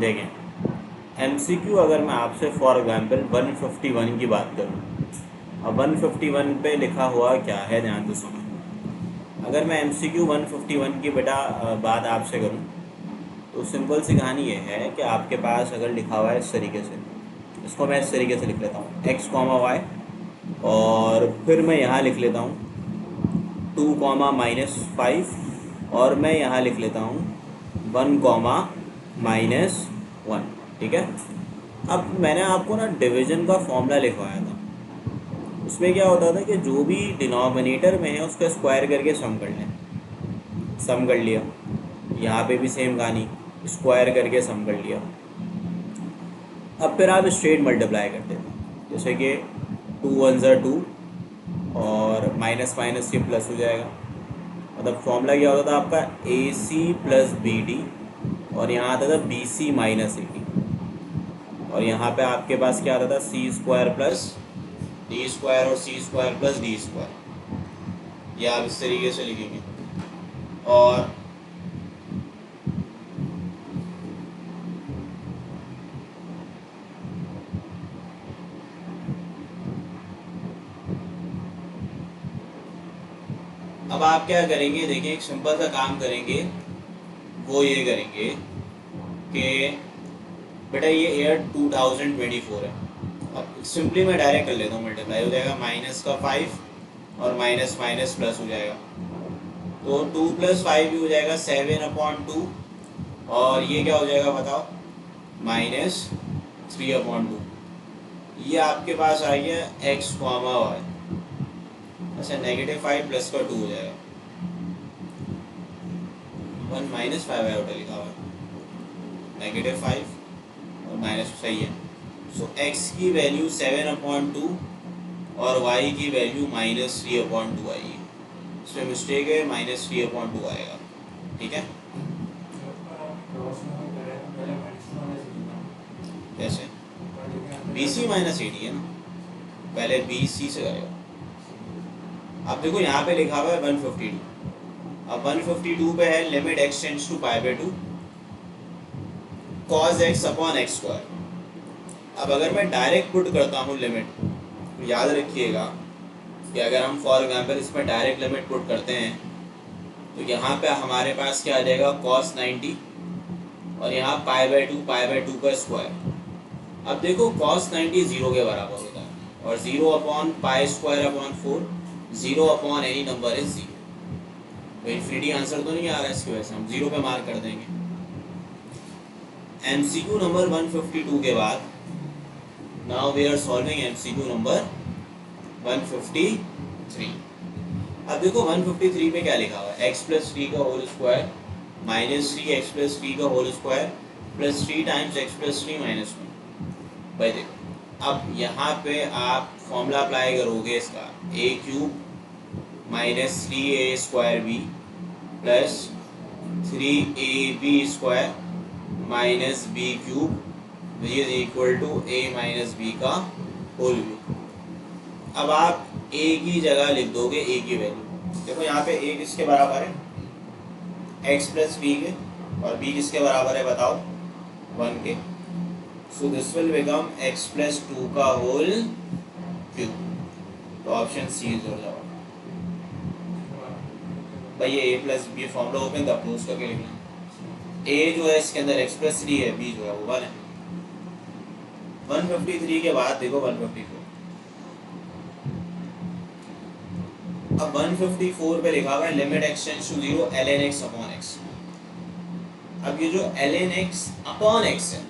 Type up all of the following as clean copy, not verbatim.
देखें MCQ अगर मैं आपसे फॉर एग्जांपल 151 की बात करूं, अब 151 पे लिखा हुआ क्या है ध्यान से सुनो। अगर मैं MCQ 151 की बेटा बात आपसे करूं तो सिंपल सी कहानी ये है कि आपके पास अगर लिखा हुआ है इस तरीके से, इसको मैं इस तरीके से लिख लेता हूँ x, y, और फिर मैं यहाँ लिख लेता हूँ 2, -5, और मैं यहाँ लिख लेता हूँ 1, -1। ठीक है। अब मैंने आपको ना डिवीज़न का फॉर्मूला लिखवाया था, उसमें क्या होता था कि जो भी डिनोमिनेटर में है उसका स्क्वायर करके सम कर लें। सम कर लिया, यहाँ पे भी सेम कहानी, स्क्वायर करके सम कर लिया। अब फिर आप स्ट्रेट मल्टीप्लाई करते थे, जैसे कि 2 1 2 और माइनस माइनस ये प्लस हो जाएगा। मतलब फॉर्मूला क्या होता था आपका AC + BD, और यहाँ आता था BC - AD, और यहाँ पे आपके पास क्या आता था C² + D² और C² + D²। ये आप इस तरीके से लिखेंगे। और अब आप क्या करेंगे, देखिए एक सिंपल सा काम करेंगे, वो ये करेंगे कि बेटा ये ईयर 2024 है। अब सिंपली मैं डायरेक्ट कर लेता हूँ, मल्टीप्लाई हो जाएगा -5 और माइनस माइनस प्लस हो जाएगा, तो 2 + 5 भी हो जाएगा 7/2, और ये क्या हो जाएगा बताओ -3/2। ये आपके पास आ गया x, y। अच्छा -5 + का 2 हो जाएगा, 1 -5 आयोटा लिखा हुआ है, -5 और माइनस, सही है। सो x की वैल्यू 7/2 और y की वैल्यू -3/2 आएगी। इसमें मिस्टेक है, -3/2 आएगा। ठीक है, कैसे BC - AD है ना, पहले BC से करेगा। अब देखो यहाँ पे लिखा हुआ है 152, अब 152 पे है limit x tends to π/2 cos x/x²। अब अगर मैं डायरेक्ट पुट करता हूँ लिमिट, तो याद रखिएगा कि अगर हम फॉर एग्जांपल इसमें डायरेक्ट लिमिट पुट करते हैं तो यहाँ पे हमारे पास क्या आ जाएगा cos 90, और यहाँ π/2 का स्क्वायर। अब देखो cos 90 0 के बराबर होता है, और 0/π²/4, 0 एनी नंबर इज 0। तो इन्फिनिटी आंसर तो नहीं आ रहा है, इसकी वजह से हम 0 पे मार्क कर देंगे। MCQ नंबर 152 के बाद now we are solving MCQ number 153। अब देखो 153 पे क्या लिखा हुआ है, x + 3 का होल स्क्वायर -3x + 3 का होल स्क्वायर + 3 टाइम्स x + 3 - 1। भाई देखो अब यहाँ पे आप फॉर्मूला अप्लाई करोगे इसका, a³ - 3a² + 3ab² - b³ = a - b का होल भी। अब आप a की जगह लिख दोगे a की वैल्यू, देखो यहाँ पे a किसके बराबर है, x + b के, और b किसके बराबर है बताओ, 1 के। सो दिस विल बिकम x + 2 का होल क्यूब। तो ऑप्शन सी इज योर जवाब। भाई ये a + b फॉर्मूला ओपन तब क्लोज करके लिखना। a जो है इसके अंदर x + 3 है, b जो है वो 1 है। 153 के बाद देखो 154। अब 154 पे लिखा हुआ है limit x tends to 0 ln x/x। अब ये जो ln x/x है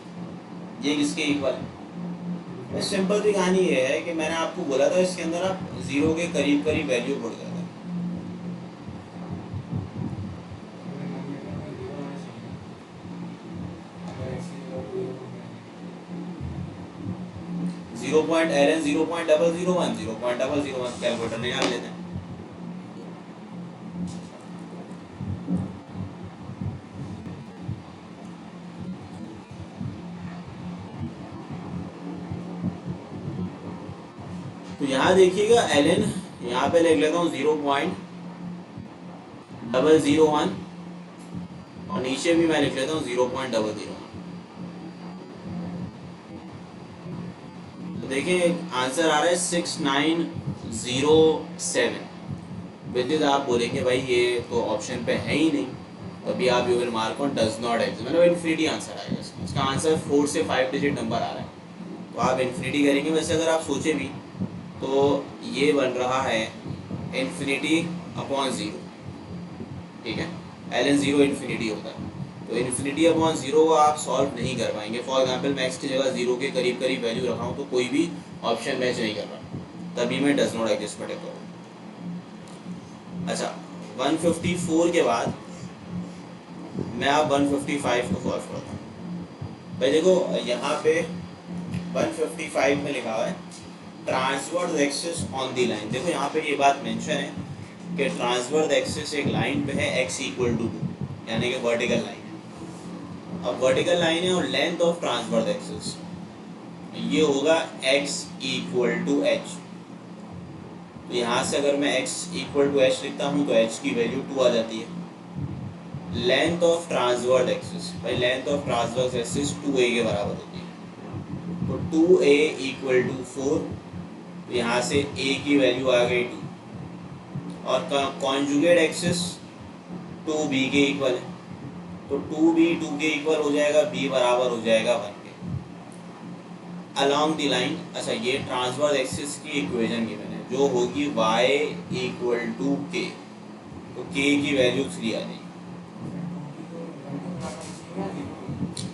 ये किसके इक्वल है। सिंपल सी कहानी ये है कि मैंने आपको बोला था इसके अंदर आप 0 के करीब करीब वैल्यू पुट कर दें। ln 0.001 0.001 कैलकुलेटर निकाल लेते हैं। तो यहाँ देखिएगा ln, यहाँ पे लिख लेता हूँ 0.001, और नीचे भी मैं लिख लेता हूँ 0.001। देखिए आंसर आ रहा है 6907। विदित आप बोलेंगे भाई ये तो ऑप्शन पे है ही नहीं, तभी आप you will mark on does not exist, मतलब इन्फिनिटी आंसर आएगा इसका आंसर 4 से 5 डिजिट नंबर आ रहा है, तो आप इन्फिनिटी करेंगे। वैसे अगर आप सोचे भी तो ये बन रहा है इन्फिनिटी अपॉन ज़ीरो, ठीक है, एल एन ज़ीरो इन्फिनिटी होता है, तो इन्फिनिटी अपॉन ज़ीरो को आप सॉल्व नहीं कर पाएंगे। फॉर एग्जांपल मैं एक्स की जगह ज़ीरो के करीब करीब वैल्यू रखा हूँ तो कोई भी ऑप्शन मैच नहीं कर रहा, तभी मैं डज नॉट एग्जिस्ट पर टिक करूँ। अच्छा 154 के बाद मैं आप 155 को सॉल्व करता हूँ। भाई देखो यहाँ पे 155 में लिखा हुआ है transverse axis on the line. देखो यहाँ पे ये बात मेंशन है कि ट्रांसवर्स एक्सिस एक लाइन पे है x इक्वल टू 2, यानी कि वर्टिकल लाइन है। अब वर्टिकल लाइन है और लेंथ ऑफ ट्रांसवर्स एक्सिस ये होगा x इक्वल टू h। तो यहाँ से अगर मैं x इक्वल टू h लिखता हूँ तो h की वैल्यू 2 आ जाती है। लेंथ ऑफ ट्रांसवर्स एक्सिस, भाई length of transverse axis 2a के बराबर होती है, तो 2a इक्वल टू 4, तो यहाँ से a की वैल्यू आ गई 2, और कॉन्जुगेट एक्सिस 2b के इक्वल है, तो 2b 2 के इक्वल हो जाएगा, b बराबर हो जाएगा 1 के। अलॉन्ग द लाइन, अच्छा ये ट्रांसवर्स एक्सिस की इक्वेशन गिवन है जो होगी y इक्वल टू k, तो k की वैल्यू 3 आ जाएगी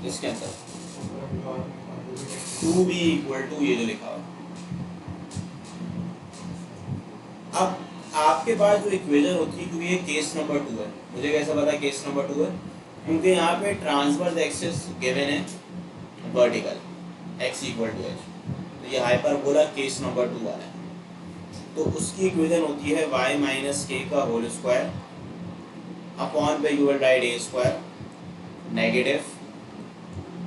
इसके अंदर। 2b इक्वल टू ये जो लिखा हुआ। अब आपके पास जो इक्वेशन होती है, क्योंकि ये केस नंबर 2 है, मुझे कैसा पता है केस नंबर 2 है, क्योंकि यहाँ पे ट्रांसवर्स एक्सिस गिवन है vertical x equal to h, तो ये हाइपरबोला केस नंबर 2 वाला है, तो उसकी इक्वेशन होती है y माइनस के का होल स्क्वायर अपॉन पे you will write a square negative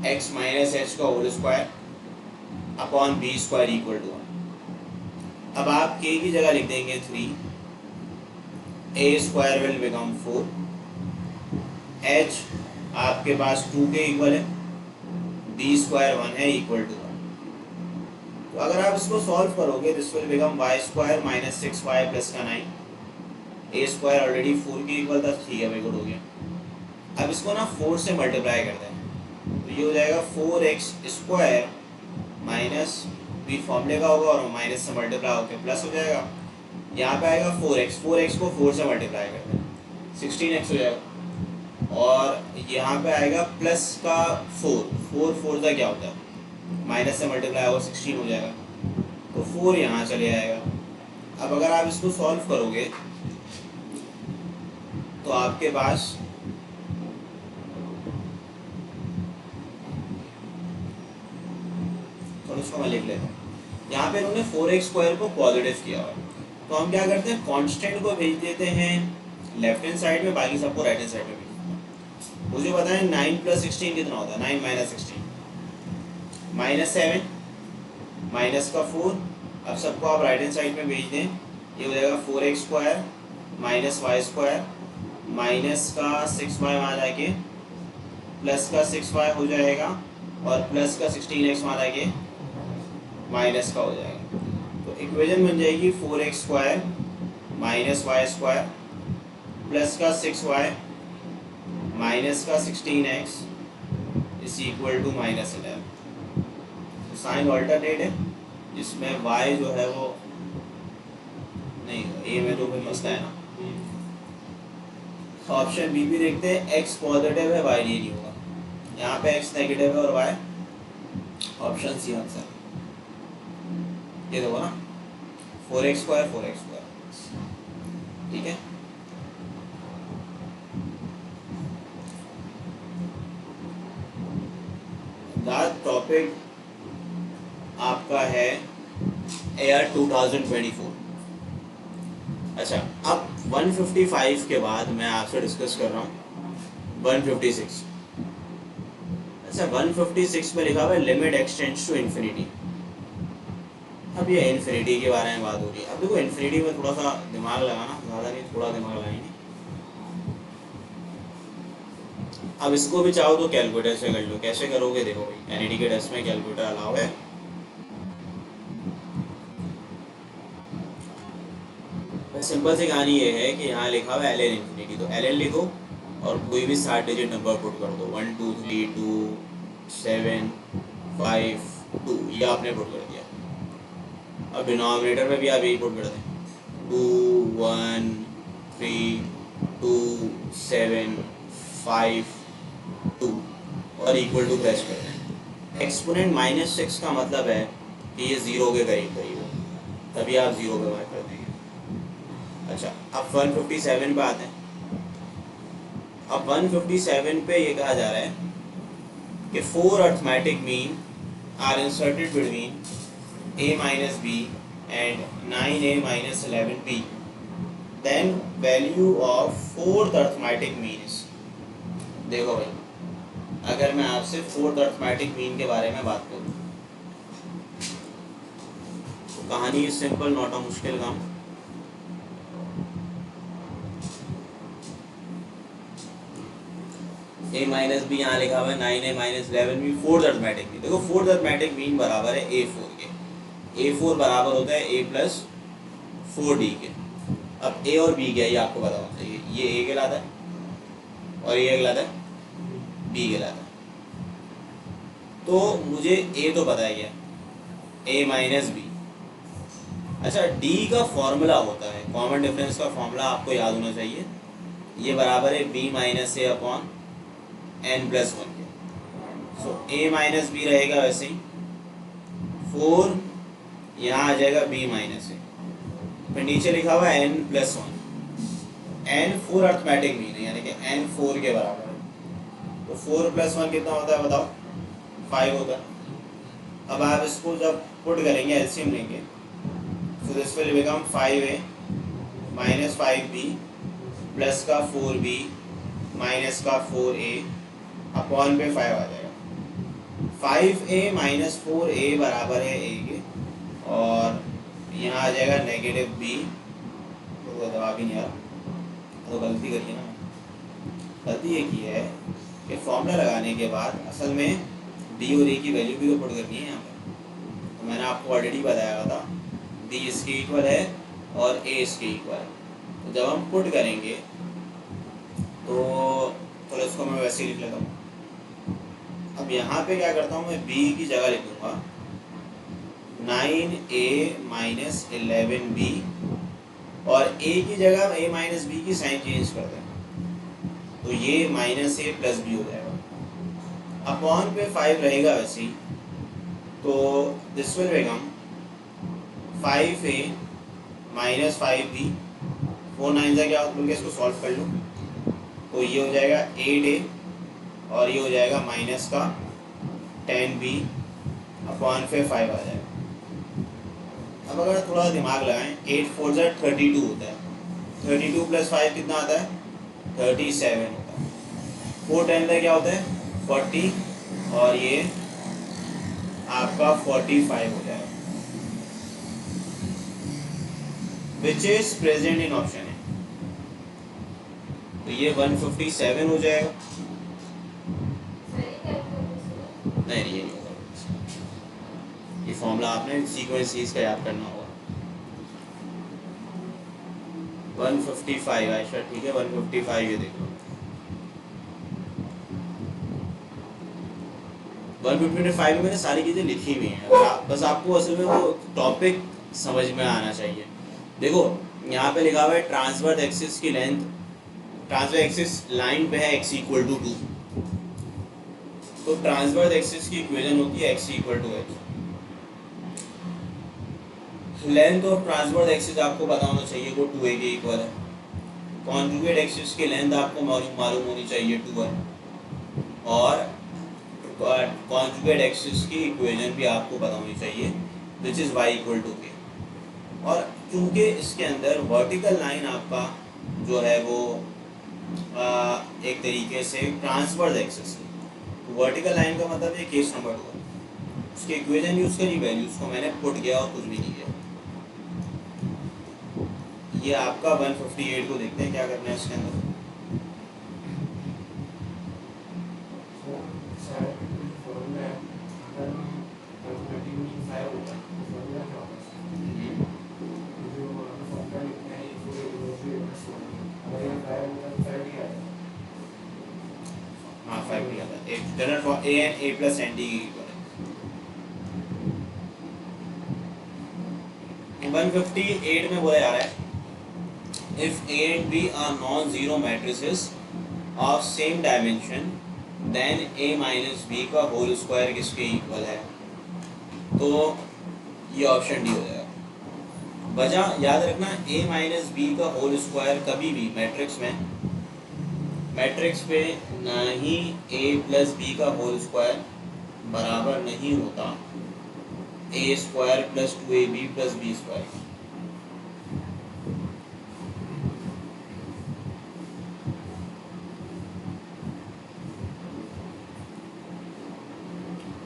x minus h का whole square upon b square equal to 1। अब आप k की जगह लिख देंगे 3, a square will become 4, h आपके पास 2 के इक्वल है, b स्क्वायर 1 है इक्वल टू 1। तो अगर आप इसको सॉल्व करोगे this will become y square minus 6y plus का 9, a स्क्वायर ऑलरेडी 4 के इक्वल था, ठीक है भाई गुड हो गया। अब इसको ना 4 से मल्टीप्लाई कर दें, तो ये हो जाएगा 4x स्क्वायर माइनस b फॉर्मूले का होगा और माइनस से मल्टीप्लाई होकर प्लस हो जाएगा, यहाँ पे आएगा 4x, 4x को 4 से मल्टीप्लाई कर दें 16x हो जाएगा, और यहाँ पे आएगा प्लस का 4, 4 का क्या होता है माइनस से मल्टीप्लाई होगा 16 हो जाएगा, तो 4 यहाँ चले आएगा। अब अगर आप इसको सॉल्व करोगे तो आपके पास उसको मैं लिख लेता हूँ, यहाँ पे इन्होंने 4x स्क्वायर को पॉजिटिव किया हुआ है, तो हम क्या करते हैं कांस्टेंट को भेज देते हैं लेफ्ट हैंड साइड में, बाकी सबको राइट हैंड साइड में भेज देते हैं। मुझे बताएं 9 प्लस 16 कितना होता है, 9 माइनस 16 माइनस 7 माइनस का 4, अब सबको आप राइट हैंड साइड में भेज दें, ये हो जाएगा 4x square minus Y square minus का 6y वहाँ जाके प्लस का 6y हो जाएगा, और प्लस का 16x वहाँ जाके माइनस का हो जाएगा, तो इक्वेशन बन जाएगी 4x square minus Y square plus का 6y माइनस का 16x is equal to minus 11। Sign alternate है जिसमें y जो है वो नहीं, a में तो कोई मसला है ना, ऑप्शन बी भी देखते हैं, x पॉजिटिव है y नहीं होगा, यहाँ पे x नेगेटिव है और y ऑप्शन सी आंसर, ये देखो ना 4x स्क्वायर ठीक है। टॉपिक आपका है एयर 2024। अच्छा अब 155 के बाद मैं आपसे डिस्कस कर रहा हूँ 156। अच्छा 156 में लिखा हुआ है लिमिट एक्सटेंड्स टू इन्फिनिटी। अब ये इन्फिनिटी के बारे में बात हो रही है। अब देखो इन्फिनिटी में थोड़ा सा दिमाग लगाना, ज़्यादा नहीं थोड़ा दिमाग लगाएंगे। अब इसको भी चाहो तो कैलकुलेटर से कर लो, कैसे करोगे देखो भाई, एनईटी के टेस्ट में कैलकुलेटर अलाउ है। सिंपल सी कहानी ये है कि यहाँ लिखा हुआ है एल एन इन्फिनिटी, तो एल एन लिखो और कोई भी 7 डिजिट नंबर पुट कर दो, 1 2 3 2 7 5 2, ये आपने पुट कर दिया। अब डिनोमिनेटर में भी आप यही पुट कर दें, 2 1 3 2 7 5 2 और इक्वल टू प्रेस कर दें। एक्सपोनेंट -6 का मतलब है कि ये 0 के करीब करीब हो, तभी आप 0 पे मार्क कर देंगे। अच्छा, अब 157 पे आते हैं। अब 157 पे ये कहा जा रहा है कि 4 arithmetic mean are inserted between a minus b and 9a minus 11b, then value of fourth arithmetic mean is। देखो भाई, अगर मैं आपसे फोर्थ अर्थमेटिक मीन के बारे में बात करूँ तो कहानी इज सिंपल, नॉट अ मुश्किल काम। a माइनस बी यहाँ लिखा हुआ है, 9a minus 11b fourth arithmetic mean. देखो फोर्थ अर्थमेटिक मीन बराबर है a4 के, a4 बराबर होता है a प्लस 4d के। अब a और b क्या है ये आपको पता होना चाहिए, ये a कहलाता है और ये कहलाता है b कहलाता है। तो मुझे a तो पता ही है, a माइनस बी। अच्छा, d का फॉर्मूला होता है, कॉमन डिफरेंस का फॉर्मूला आपको याद होना चाहिए, ये बराबर है b माइनस ए अपॉन n प्लस 1 के। सो a माइनस बी रहेगा वैसे ही, 4 यहाँ आ जाएगा b माइनस ए, फिर नीचे लिखा हुआ है n plus 1। n 4 arithmetic mean है, यानी कि n 4 के बराबर है। तो 4 प्लस 1 कितना होता है बताओ, 5 होता है। अब आप इसको जब पुट करेंगे, एलसीएम लेंगे, तो this will become 5a minus 5b plus का 4b माइनस का 4a अपॉन पे 5 आ जाएगा। 5a माइनस 4a बराबर है a के, और यहाँ आ जाएगा नेगेटिव b। तो जवाब ही नहीं आ रहा, तो गलती करिए ना, गलती ये की है कि फॉर्मूला लगाने के बाद असल में b और a की वैल्यू भी तो पुट करनी है यहाँ पर। तो मैंने आपको ऑलरेडी बताया था b इसके इक्वल है और a इसके इक्वल है। तो जब हम पुट करेंगे तो थोड़ा इसको मैं वैसे ही लिख लेता हूँ। अब यहाँ पे क्या करता हूँ, मैं b की जगह लिखूँगा 9a माइनस 11b, और a की जगह a माइनस बी की साइन चेंज कर दें, तो ये माइनस ए प्लस बी हो जाएगा। अपॉन पे 5 रहेगा वैसे ही, तो this will become 5a minus 5b, 4 9 जा क्या बोल के इसको सॉल्व कर लूँ, तो ये हो जाएगा 8a और ये हो जाएगा माइनस का 10b अपॉन पे 5 आ जाएगा। अब अगर थोड़ा दिमाग लगाएं, 8 4 जा 32 होता है, 32 प्लस 5 कितना आता है, 37 होता है। 4 10 का क्या होता है, 40, और ये आपका 45 हो जाएगा, which is present in option है। तो ये 157 हो जाएगा। नहीं, ये नहीं होगा, ये फॉर्मूला आपने सीक्वेंस सीरीज का याद करना होगा। 155 आयशा, ठीक है, 155 ये देखो, 155 में मैंने सारी चीज़ें लिखी हुई हैं, बस आपको असल में वो टॉपिक समझ में आना चाहिए। देखो यहाँ पे लिखा हुआ है ट्रांसवर्स एक्सिस की लेंथ, ट्रांसवर्स एक्सिस लाइन पे है x इक्वल टू 2, तो ट्रांसवर्स एक्सिस की इक्वेशन होती है x equal to h। Length of transverse axis आपको पता होना चाहिए वो 2a के इक्वल है। कॉन्जुगेट एक्सिस की लेंथ आपको मालूम होनी चाहिए 2 है, और कॉन्जुगेट एक्सिस की इक्वेशन भी आपको पता होनी चाहिए which is y equal to k। और चूँकि इसके अंदर वर्टिकल लाइन आपका जो है वो एक तरीके से ट्रांसवर्स एक्सिस है, तो वर्टिकल लाइन का मतलब ये केस नंबर 2 है, उसके इक्वेशन यूज़ करी, वैल्यूज़ को मैंने पुट किया और कुछ भी नहीं किया। ये आपका 158 को देखते हैं क्या करना है इसके अंदर। General form A N A plus N D equal है। 158 में बोला जा रहा है if A and B are non zero matrices of same dimension then A minus B का होल स्क्वायर किसके इक्वल है, तो ये ऑप्शन डी हो जाएगा। वजह याद रखना, ए माइनस बी का होल स्क्वायर कभी भी मैट्रिक्स पे ना ही ए प्लस बी का होल स्क्वायर बराबर नहीं होता A square plus 2ab plus B square.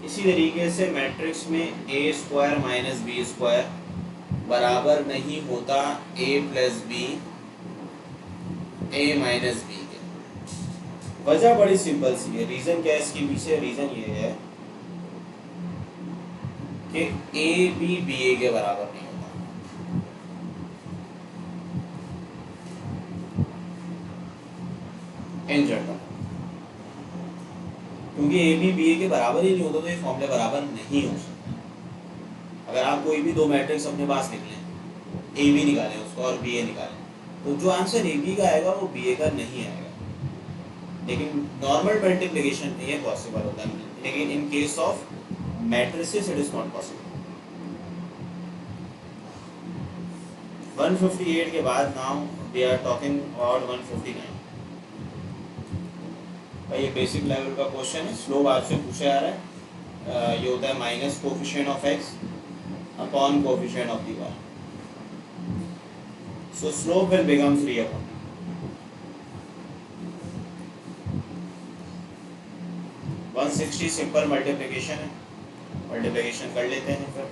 इसी तरीके से मैट्रिक्स में A square minus B square बराबर नहीं होता A plus B A minus B के। वजह बड़ी सिंपल सी है, रीज़न क्या है इसके पीछे, रीज़न ये है कि ए बी बी ए के बराबर नहीं होता। इन जनरल, क्योंकि ए बी बी ए के बराबर ही नहीं होता तो ये फॉर्मूले बराबर नहीं हो सकते। अगर आप कोई भी दो मैट्रिक्स अपने पास निकलें, ए बी निकालें उसको और बी ए निकालें, तो जो आंसर ए बी का आएगा वो बी ए का नहीं आएगा। लेकिन नॉर्मल मल्टीप्लिकेशन में ये पॉसिबल होता है, लेकिन in case of matrices it is not possible. 158 के बाद now we are talking about 159। ये बेसिक लेवल का क्वेश्चन है, स्लोप आपसे पूछा जा रहा है। ये होता है minus coefficient of X upon coefficient of the Y. So slope will become 3 upon 160 simple multiplication है, मल्टीप्लिकेशन कर लेते हैं फिर।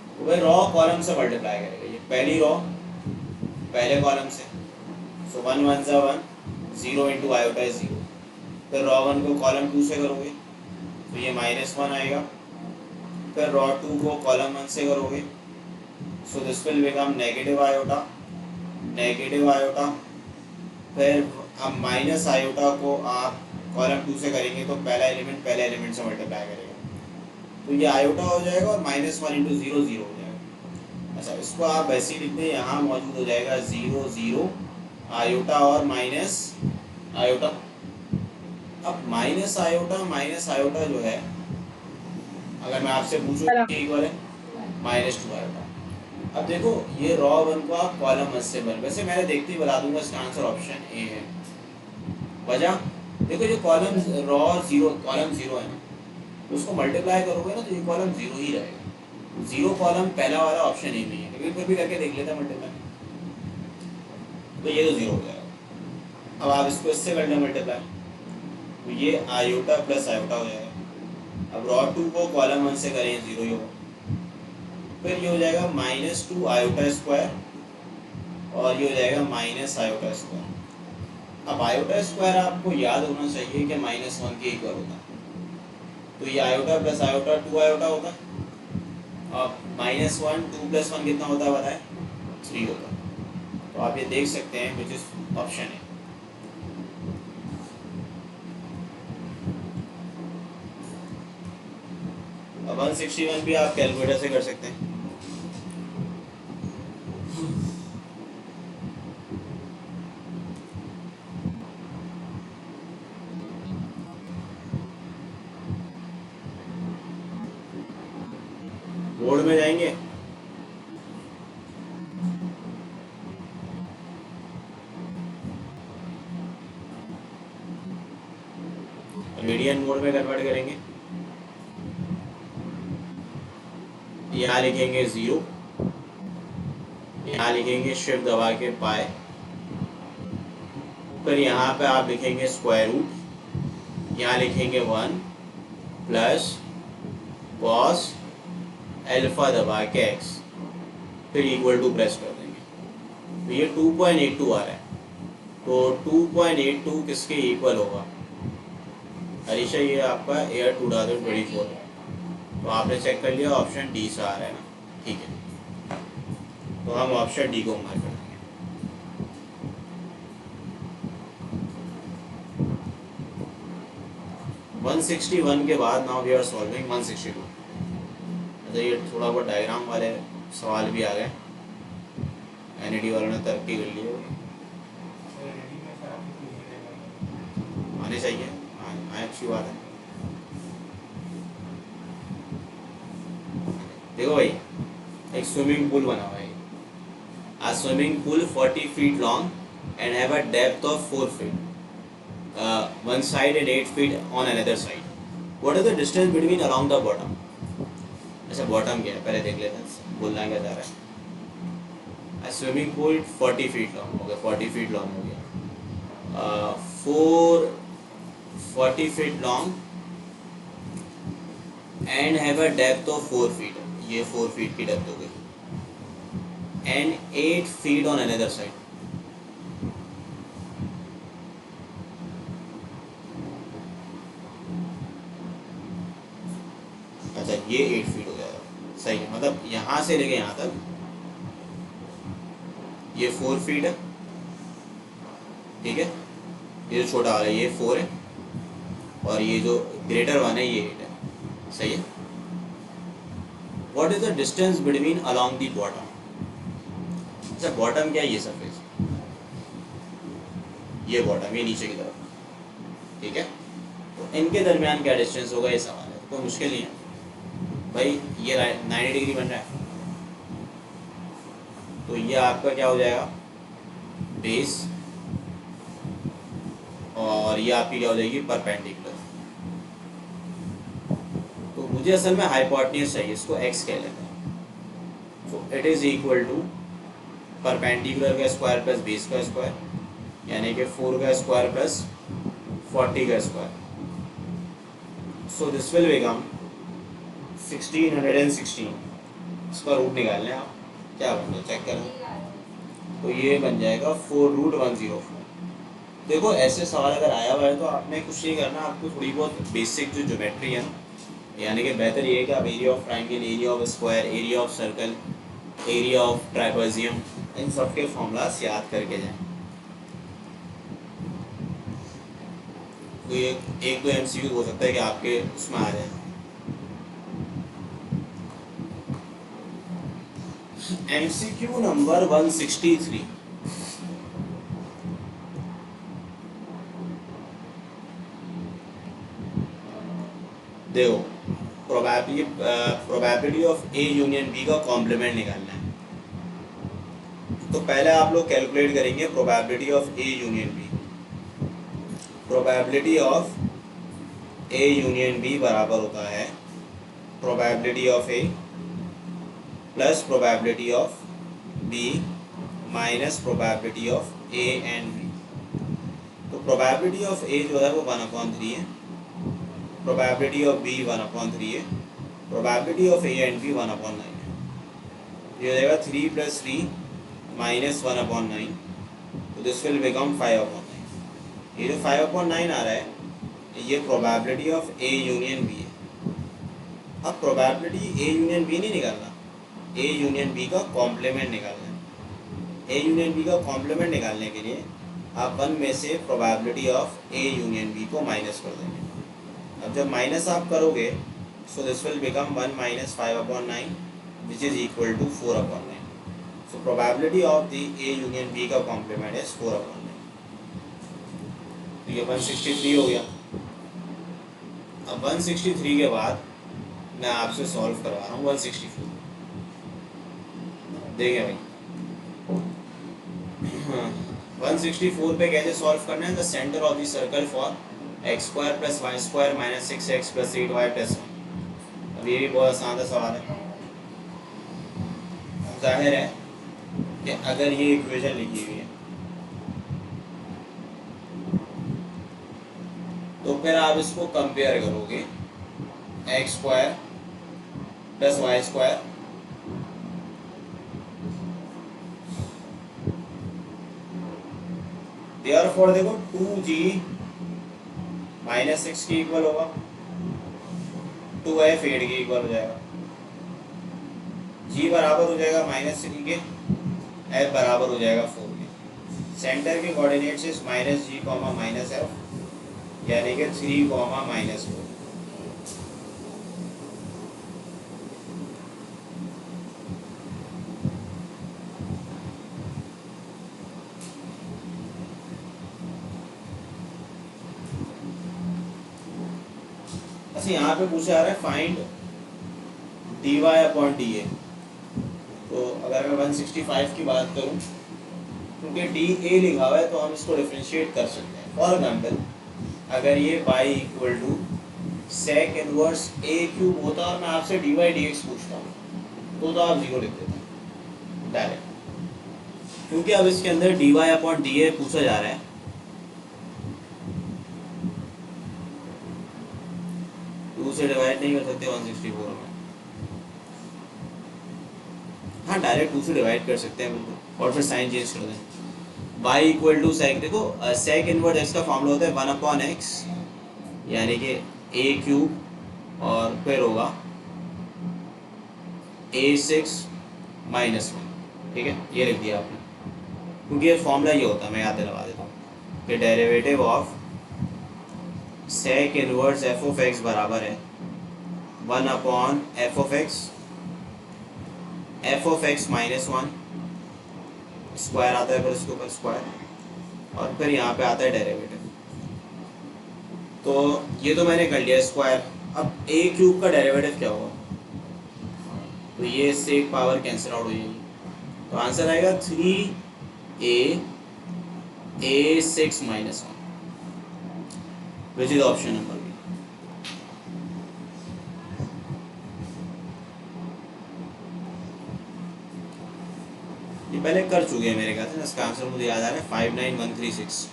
तो भाई रॉ कॉलम से मल्टीप्लाई करेगा, ये पहली रॉ पहले कॉलम से, सो 1 1 जा 1, 0 इंटू आयोटा है 0। फिर रॉ 1 को कॉलम 2 से करोगे तो ये -1 आएगा। फिर रॉ 2 को कॉलम 1 से करोगे, so this will become negative iota. फिर अब माइनस आयोटा को आप कॉलम 2 से करेंगे तो पहला एलिमेंट पहले एलिमेंट से मल्टीप्लाई करेगा, तो ये आयोटा हो जाएगा और -1 इंटू 0 0 हो जाएगा। अच्छा, इसको आप वैसे ही लिखते हैं, यहाँ मौजूद हो जाएगा 0 0 आयोटा और माइनस आयोटा। अब माइनस आयोटा जो है, अगर मैं आपसे पूछूं कि इक्वल है -2 आयोटा। अब देखो ये रॉ 1 को आप कॉलम 1 से बन, वैसे मैंने देखते ही बता दूंगा इसका आंसर ऑप्शन ए है। वजह देखो, जो कॉलम रॉ 0 कॉलम 0 है ना, तो उसको मल्टीप्लाई करोगे ना तो ये कॉलम 0 ही रहेगा। 0 कॉलम पहला वाला ऑप्शन ए नहीं है, लेकिन फिर भी करके देख लेते हैं मल्टीप्लाई, तो ये तो 0 हो जाएगा। अब आप इसको इससे कर लें मल्टीप्लाई, तो ये आयोटा प्लस आयोटा हो जाएगा। अब रॉ 2 को कॉलम 1 से करें 0 ही होगा। फिर ये हो जाएगा -2 आयोटा स्क्वायर और ये हो जाएगा माइनस आयोटा स्क्वायर। अब आयोटा स्क्वायर आपको याद होना चाहिए कि -1 के इक्वल होता है, तो ये आयोटा प्लस आयोटा 2 आयोटा होता है। अब -1 2 + 1 कितना होता है बताएं, 3 होता है। तो आप ये देख सकते हैं विच इज ऑप्शन है। अब 161 भी आप कैलकुलेटर से कर सकते हैं। बोर्ड में जाएंगे, मीडियन मोड में कन्वर्ट करेंगे। यहाँ लिखेंगे 0, यहाँ लिखेंगे शिफ्ट दबा के पाए, फिर यहाँ पे आप लिखेंगे स्क्वायर रूट, यहाँ लिखेंगे 1 प्लस कॉस अल्फा दबा के x, फिर इक्वल टू प्रेस कर देंगे। तो ये 2.82 आ रहा है, तो 2.82 किसके इक्वल होगा हरीशा, ये आपका ईयर 2024 है। तो आपने चेक कर लिया, ऑप्शन डी से आ रहा है ना, ठीक है। तो हम ऑप्शन डी को मार्क कर देंगे। 161 के बाद नाउ वी आर सॉल्विंग 162। अच्छा ये थोड़ा बहुत डायग्राम वाले सवाल भी आ गए, एनईडी वालों ने तरक्की कर ली है, आने चाहिए, आए अच्छी बात है। देखो भाई एक स्विमिंग पूल बना हुआ है, a swimming pool 40 feet long and have a depth of 4 feet, one side and 8 feet on another side. What is the distance between along the bottom? अच्छा बॉटम क्या है पहले देख लेते हैं, बोलना क्या जा रहा है। A swimming pool 40 feet long हो गया, 40 feet long हो गया, 40 feet long and have a depth of 4 feet, ये 4 feet की डेप्थ हो गई, and 8 feet on another side। अच्छा ये 8 फीट हो जाएगा, सही है, मतलब यहाँ से लेके यहाँ तक ये 4 फीट है, ठीक है, ये जो छोटा वाला है ये 4 है, और ये जो ग्रेटर वन है ये 8 है, सही है। What is the distance between along the bottom? अच्छा बॉटम क्या है, ये सरफेस, ये बॉटम, ये नीचे की तरफ, ठीक है, तो इनके दरमियान क्या डिस्टेंस होगा ये सवाल है, कोई मुश्किल नहीं है भाई। ये 90 डिग्री बन रहा है, तो ये आपका क्या हो जाएगा बेस, और ये आपकी क्या हो जाएगी परपेंडिकुलर। तो मुझे असल में हाइपोटेन्यूज चाहिए, इसको एक्स कह लेते हैं, तो it is equal to perpendicular का स्क्वायर प्लस बेस का स्क्वायर, यानी कि 4 का स्क्वायर प्लस 40 का square, so this will become 1616। इसका रूट निकाल लें आप, क्या बन जाए चेक करें, तो ये बन जाएगा 4√104। देखो ऐसे सवाल अगर आया हुआ है तो आपने कुछ नहीं करना, आपको थोड़ी बहुत बेसिक जो ज्योमेट्री है ना, यानी कि बेहतर ये है कि आप area of triangle, area of square, area of circle, area of trapezium, इन सब के फॉर्मूलास याद करके जाएं। तो ये एक दो MCQ हो सकता है कि आपके उसमें आ जाए। MCQ नंबर 163, देखो probability of A union B का कॉम्प्लीमेंट निकालना है, तो पहले आप लोग कैलकुलेट करेंगे probability of A union B. Probability of A union B बराबर होता है probability of A plus probability of B minus probability of A and B. तो प्रोबेबिलिटी ऑफ ए जो है वो 1/3 है, प्रोबेबिलिटी ऑफ बी 1/3 है, probability of A and B 1/9 है। ये हो जाएगा 3 + 3 - 1/9, तो दिस विल बिकम 5/9। ये जो 5/9 आ रहा है ये probability of A union B है। अब प्रोबेबिलिटी ए यूनियन बी नहीं निकालना, ए यूनियन बी का कॉम्प्लीमेंट निकालना है। ए यूनियन बी का कॉम्प्लीमेंट निकालने के लिए आप 1 में से probability of A union B को माइनस कर देंगे। अब जब माइनस आप करोगे so this will become 1 - 5/9 which is equal to 4/9। So probability of the A union B का कॉम्प्लीमेंट इज 4/9। तो ये 163 हो गया। अब 163 के बाद मैं आपसे सॉल्व करवा रहा हूँ 164। देखिए भाई 164 पे कैसे सॉल्व करना है, the centre of the circle for x² + y² - 6x + 8y + 1। अब ये भी बहुत आसान सा सवाल है। जाहिर है कि अगर ये इक्वेशन लिखी हुई है तो फिर आप इसको कंपेयर करोगे x² + y²। देयरफॉर देखो 2g - 6 के इक्वल होगा, 2f 8 के इक्वल हो जाएगा, g बराबर हो जाएगा -3 के, f बराबर हो जाएगा 4 के। सेंटर के कोऑर्डिनेट्स इज -g, -f, यानी कि 3, -4। अच्छा यहाँ पे पूछा जा रहा है फाइंड dy/dA। तो अगर मैं 165 की बात करूँ, क्योंकि dA लिखा हुआ है तो हम इसको डिफ्रेंशिएट कर सकते हैं। फॉर एग्जाम्पल अगर ये y equal to sec inverse a³ होता और मैं आपसे dy/dx पूछता हूँ तो आप 0 लिख देते डायरेक्ट, क्योंकि अब इसके अंदर dy/dA पूछा जा रहा है। टू से डिवाइड नहीं कर सकते 164 में। हाँ डायरेक्ट 2 से डिवाइड कर सकते हैं बिल्कुल, और फिर साइन चेंज कर दें। y इक्वल टू सेक, देखो सेक इनवर्स x का फॉर्मूला होता है 1/x, यानी कि a³ और फिर होगा a6 - 1। ठीक है, ये लिख दिया आपने, क्योंकि ये फॉर्मूला ये होता है, मैं याद दिलवा देता हूँ कि derivative of sec inverse f(x) बराबर है 1/f(x) f(x - 1) स्क्वायर आता है, फिर इसके ऊपर स्क्वायर, और फिर यहाँ पे आता है डेरिवेटिव। तो ये तो मैंने कर लिया स्क्वायर। अब a³ का डेरिवेटिव क्या होगा, तो ये सेक पावर कैंसिल आउट हो जाएगी, तो आंसर आएगा 3a a6 - 1, which is option number B. ये पहले कर चुके हैं मेरे ख्याल से, इसका आंसर मुझे याद आ रहा है 59136।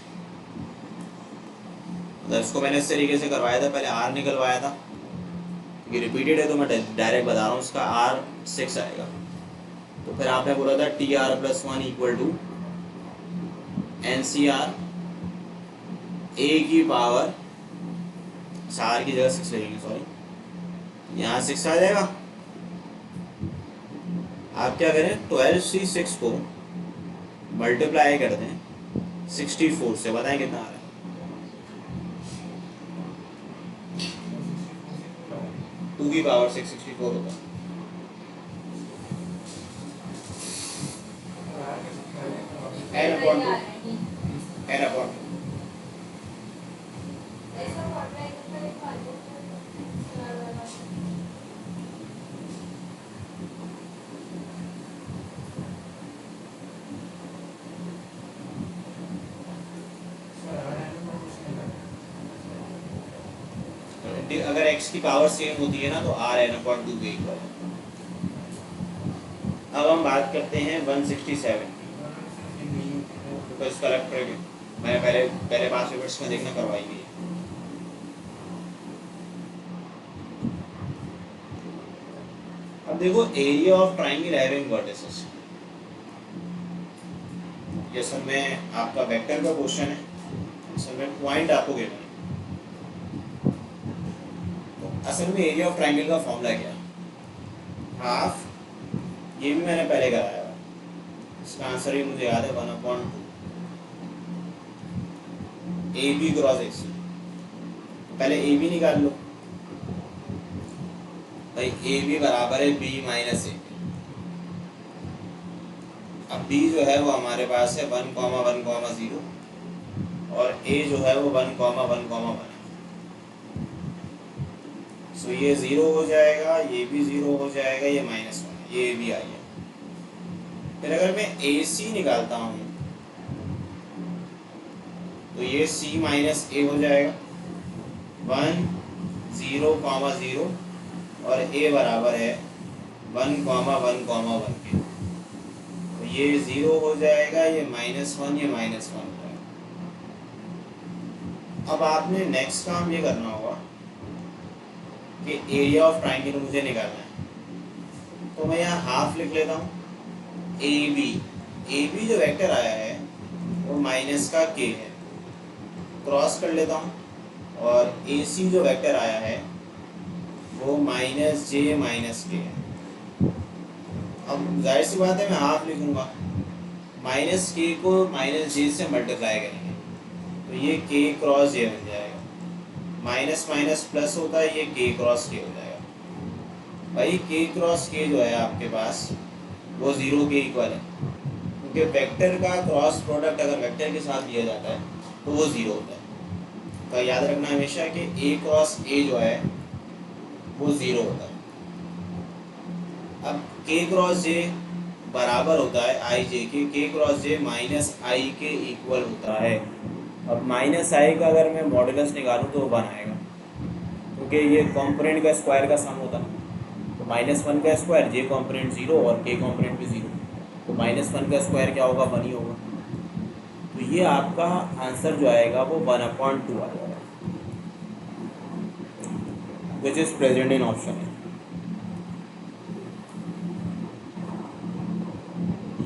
मतलब इसको मैंने इस तरीके से करवाया था, पहले r निकलवाया था, ये रिपीटेड है तो मैं डायरेक्ट बता रहा हूँ, इसका r6 आएगा। तो फिर आपने बोला था tr+1 equal to NCR a की पावर, r की जगह 6 लेंगे, सॉरी यहाँ 6 आ जाएगा। आप क्या करें, 12c6 को मल्टीप्लाई कर दें 64 से, बताएं कितना आ रहा है। टू की पावर 6 64 होगा। n/2 अगर x की पावर सेम होती है ना तो r n/2 के इक्वल है। अब हम बात करते हैं 167 की, तो इसका इलेक्ट्रिक मैंने पहले पास पेपर्स में देखना करवाई हुई है। अब देखो area of triangle having vertices, ये सब में आपका वेक्टर का क्वेश्चन है, सब में पॉइंट आपको गिवन है। असल में एरिया ऑफ ट्राइंगल का फॉर्मूला क्या है, हाफ, ये भी मैंने पहले कराया हुआ, इसका आंसर ही मुझे याद है 1/2 AB क्रॉस AC। पहले AB निकाल लो भाई, AB बराबर है B - A। अब B जो है वो हमारे पास है 1,1,0 और A जो है वो 1,1,1 है। सो ये 0 हो जाएगा, ये भी 0 हो जाएगा, ये -1, ये भी आ गया। फिर अगर मैं AC निकालता हूँ तो ये C - A हो जाएगा 1 0, 0 और A बराबर है 1,1,1 के, तो ये 0 हो जाएगा, ये -1, ये -1 हो जाएगा। अब आपने नेक्स्ट काम ये करना होगा कि एरिया ऑफ ट्राइंगल मुझे निकालना है, तो मैं यहाँ हाफ लिख लेता हूँ। AB जो वेक्टर आया है वो माइनस का k है, क्रॉस कर लेता हूँ, और AC जो वेक्टर आया है वो -j - k है। अब जाहिर सी बात है मैं हाफ लिखूंगा, -k को -j से मल्टीप्लाई करेंगे तो ये k क्रॉस j बन जाएगा, माइनस माइनस प्लस होता है, ये के क्रॉस के हो जाएगा। भाई के क्रॉस के जो है आपके पास वो ज़ीरो के इक्वल है, क्योंकि वेक्टर का क्रॉस प्रोडक्ट अगर वेक्टर के साथ लिया जाता है तो वो ज़ीरो होता है। तो याद रखना हमेशा कि ए क्रॉस ए जो है वो ज़ीरो होता है। अब के क्रॉस जे बराबर होता है आई जे के क्रॉस जे माइनस आई के इक्वल होता है। अब माइनस आई का अगर मैं मॉडुलस निकालूँ तो 1 आएगा, क्योंकि ये कॉम्पोनेंट का स्क्वायर का सम होता है। तो -1 का स्क्वायर, जे कॉम्पोनेंट 0 और के कॉम्पोनेंट भी 0, तो -1 का स्क्वायर क्या होगा, 1 ही होगा। तो ये आपका आंसर जो आएगा वो 1/2 आ जाएगा, which is present in option है।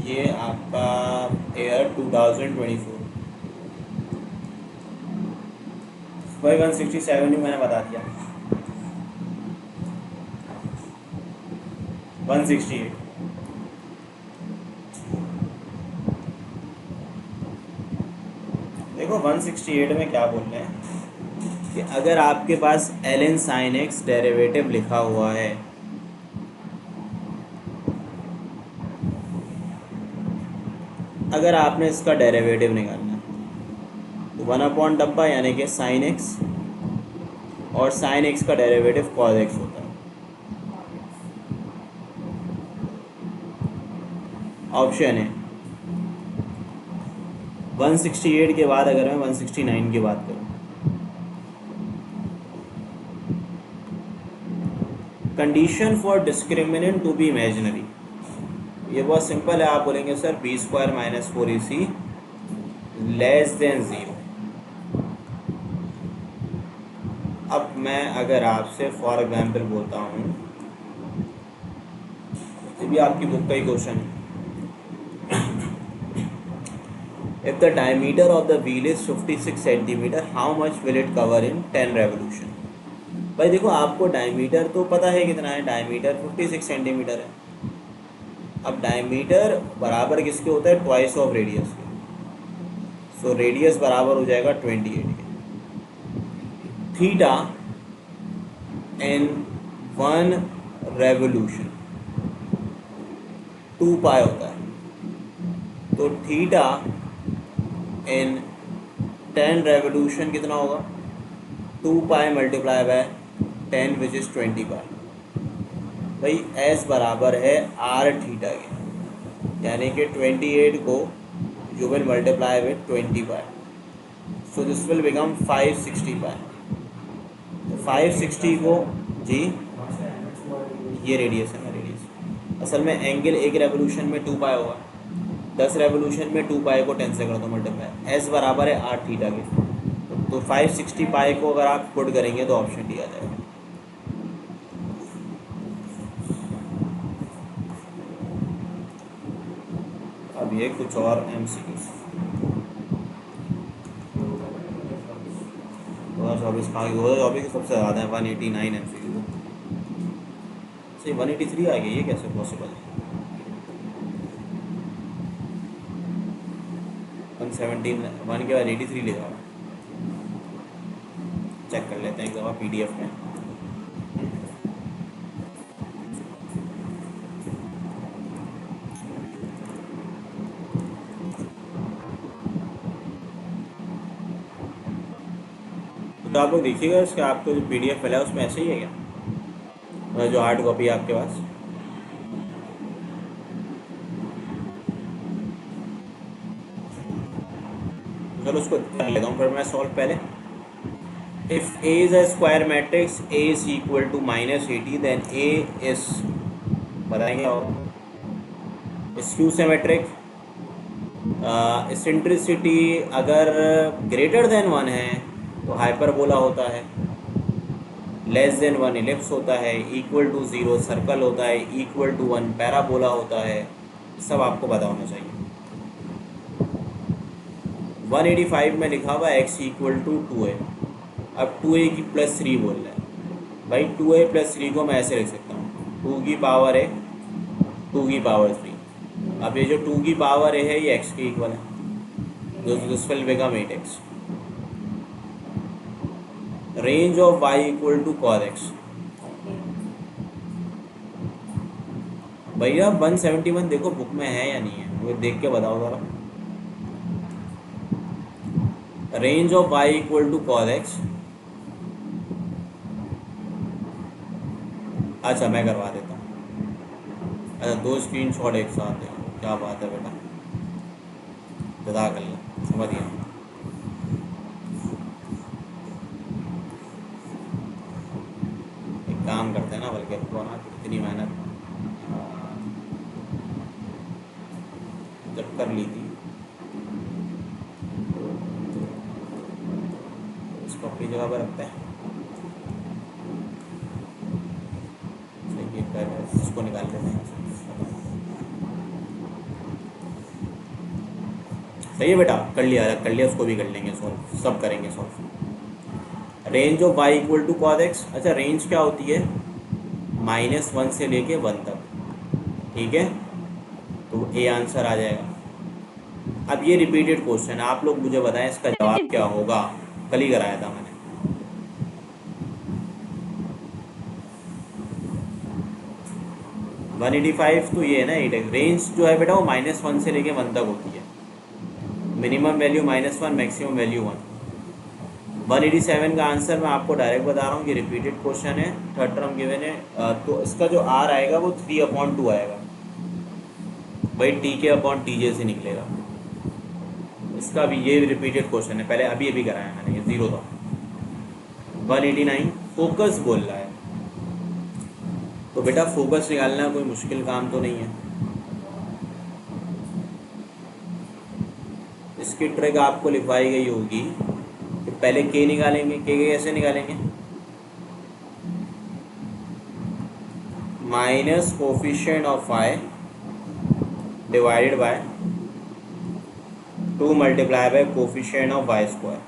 ये आपका ईयर 2024। भाई 167 मैंने बता दिया, 168। देखो 168 में क्या बोल रहे हैं कि अगर आपके पास ln sin x डेरिवेटिव लिखा हुआ है, अगर आपने इसका डेरिवेटिव निकालना है तो 1/डब्बा यानी कि sin x, और sin x का डेरिवेटिव cos x होता है। ऑप्शन है 168 के बाद अगर मैं 169 की बात करूँ, condition for discriminant to be imaginary, ये बहुत सिंपल है। आप बोलेंगे sir b² - 4ac less than 0। अब मैं अगर आपसे फॉर एग्जांपल बोलता हूँ, ये भी आपकी बुक का ही क्वेश्चन है, if the diameter of the wheel is 56 centimetre, how much will it cover in 10 revolution. भाई देखो आपको डायमीटर तो पता है कितना है, डायमीटर 56 सेंटीमीटर है। अब डायमीटर बराबर किसके होता है, ट्वाइस ऑफ रेडियस के। सो रेडियस बराबर हो जाएगा 28 के। थीटा इन 1 रेवोल्यूशन 2 पाई होता है, तो थीटा इन 10 रेवोल्यूशन कितना होगा, 2 पाई मल्टीप्लाई बाय 10 विच इज़ 20 पाई। भाई एस बराबर है आर थीटा के, यानी कि 28 को you will multiply with 20 pi, so this will become 560 पाई। तो 560 को जी, ये रेडियस है ना, रेडियस असल में एंगल एक रेवोल्यूशन में 2 पाई होगा, 10 रेवोल्यूशन में 2 पाई को 10 से कर दो मल्टीप्लाई, एस बराबर है आर थीटा के। तो 560 पाई को अगर आप पुट करेंगे तो ऑप्शन डी आ जाएगा। अब ये कुछ और MCQs 2024 के सबसे ज़्यादा है 189 MCQ, सही 183 आ गई, ये कैसे पॉसिबल है। 1 के बाद 83 ले जाओ, चेक कर लेते हैं एक दफ़ा PDF में। तो आप लोग देखिएगा इसका, आपको जो PDF मिला है उसमें ऐसे ही है क्या, जो हार्ड कॉपी है आपके पास। चलो उसको कर लेता हूँ फिर मैं सॉल्व पहले। If A is a square matrix A is equal to -80, then A is, बताएंगे और स्क्यू सिमेट्रिक, इसेंट्रिसिटी अगर ग्रेटर देन 1 है तो हाइपरबोला होता है, लेस देन 1 इलिप्स होता है, इक्वल टू 0 सर्कल होता है, इक्वल टू 1 पैराबोला होता है। सब आपको पता होना चाहिए। 185 में लिखा हुआ x इक्वल टू 2a, अब 2a की +3 बोल रहे हैं। भाई 2a + 3 को मैं ऐसे लिख सकता हूँ, 2 की पावर a 2 की पावर 3। अब ये जो 2 की पावर a है ये x के इक्वल है, जो this will become 8x। Range of y equal to cos x। भैया 171 देखो बुक में है या नहीं है, वो देख के बताओ ज़रा। Range of y equal to cos x। अच्छा मैं करवा देता हूँ। अच्छा 2 स्क्रीनशॉट एक साथ है, क्या बात है बेटा, जज़ाकल्लाह, समझ गया। एक काम करते हैं ना, बल्कि आपको ना इतनी मेहनत जब कर ली थी तो इसको अपनी जगह पर रखते हैं। देखिए इसको निकाल लेते हैं। सही है बेटा, कर लिया, अलग कर लिया, उसको भी कर लेंगे सॉल्व, सब करेंगे solve. Range of y equal to cos x। अच्छा रेंज क्या होती है, -1 से लेके 1 तक, ठीक है, तो ए आंसर आ जाएगा। अब ये रिपीटेड क्वेश्चन है, आप लोग मुझे बताएं इसका जवाब क्या होगा, कल ही कराया था मैंने। -185 तो ये है ना, 8x। रेंज जो है बेटा वो -1 से लेके 1 तक होती है। Minimum value -1, maximum value 1। 187 का आंसर मैं आपको डायरेक्ट बता रहा हूँ कि रिपीटेड क्वेश्चन है, थर्ड टर्म गिवन है। तो इसका जो आर आएगा वो 3/2 आएगा भाई, टी के अपॉन टी जे से निकलेगा। इसका भी ये रिपीटेड क्वेश्चन है, पहले अभी अभी कराया मैंने, ये 0 था। 189 फोकस बोल रहा है, तो बेटा फोकस निकालना कोई मुश्किल काम तो नहीं है। इसकी ट्रिक आपको लिखवाई गई होगी कि पहले के निकालेंगे। के कैसे निकालेंगे, minus coefficient of y divided by 2 multiply by coefficient of y square.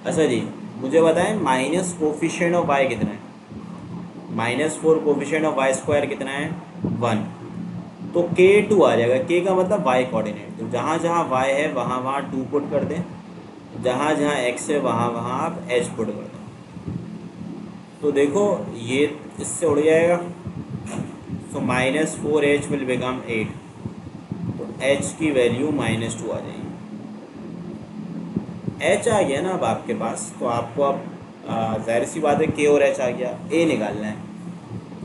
अच्छा जी मुझे बताएं माइनस कोफिशिएंट ऑफ y कितना है, -4 कोफिशिएंट ऑफ y स्क्वायर कितना है, 1। तो k2 आ जाएगा। k का मतलब y कोऑर्डिनेट, तो जहाँ जहाँ y है वहाँ वहाँ 2 पुट कर दें, जहाँ जहाँ x है वहाँ वहाँ आप h पुट कर दें। तो देखो ये इससे उड़ जाएगा, तो -4h विल बिकम 8, तो h की वैल्यू -2 आ जाएगी। h आ गया ना अब आपके पास, तो आपको अब जाहिर सी बात है k और h आ गया, a निकालना है।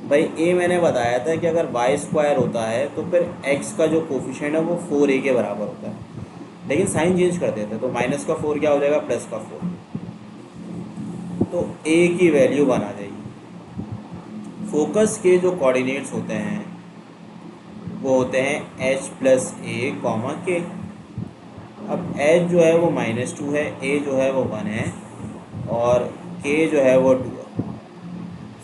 भाई a मैंने बताया था कि अगर y स्क्वायर होता है तो फिर x का जो कोफिशिएंट है वो 4a के बराबर होता है, लेकिन साइन चेंज कर देते हैं, तो -4 क्या हो जाएगा, +4, तो a की वैल्यू 1 आ जाएगी। फोकस के जो कोऑर्डिनेट्स होते हैं वो होते हैं h + a, k। अब h जो है वो -2 है, a जो है वो 1 है, और k जो है वो 2 है।